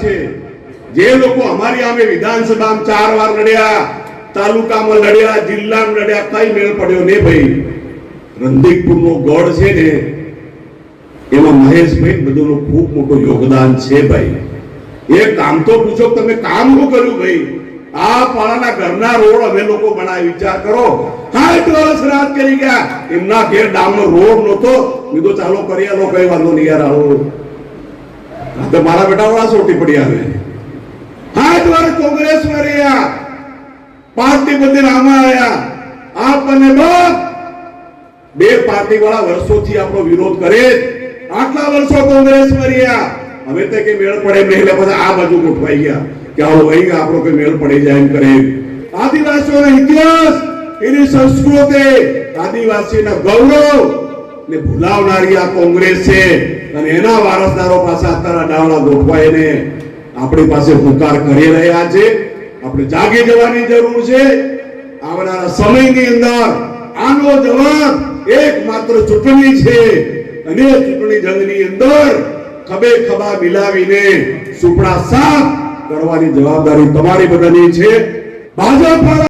છે જે લોકો અમારી આમે વિધાનસભામાં 4 વાર લડ્યા, તાલુકામાં લડ્યા, જિલ્લામાં લડ્યા, કઈ મેળ પડ્યો ને ભાઈ. રંધીકપુરનો ગઢ છે ને એમાં મહેશભાઈ બધુંનું ખૂબ મોટું યોગદાન છે ભાઈ. એક કામ તો પૂછો, તમે કામ શું કર્યું ભાઈ? આ પાળાના ઘરના રોડ અમે લોકો બનાવી, વિચાર કરો. 60 વર્ષ રાત કરી ગયા, એમના ઘેર ડામનો રોડ નહોતો. મેં તો ચાલો કરી આલો, કઈ વાંધો નહીં યાર. આવો તો મારા બેટા વાળા સોટી પડી આવે. 60 વર્ષ કોંગ્રેસમાં રહ્યા, પાર્ટી બધી આમાં આવ્યા. આપણને બે પાર્ટી વાળા વર્ષોથી આપણો વિરોધ કરે, આટલા વર્ષો કોંગ્રેસમાં રહ્યા. હવે તો કે મેળ પડે નહીં, એટલે પછી આ બાજુ ગોઠવાઈ ગયા કે આવો અહીં આપણો કોઈ મેળ પડી જાય એમ કરે. આદિવાસીઓનો ઇતિહાસ, એની સંસ્કૃતિ, આદિવાસીના ગૌરવ ને ભૂલાવનારી આ કોંગ્રેસ છે. અને એના વારસદારો પાસે અત્યારે ડાવડા ગોઠવાઈને આપણી પાસે હુંકાર કરી રહ્યા છે. આપણે જાગી જવાની જરૂર છે. આવનારા સમયની અંદર આનો જવાબ એકમાત્ર ચૂંટણી છે. અને ચૂંટણી જંગની અંદર ખભે ખભા મિલાવીને સુપડા સાફ કરવાની જવાબદારી તમારી બધાની છે. ભાજપ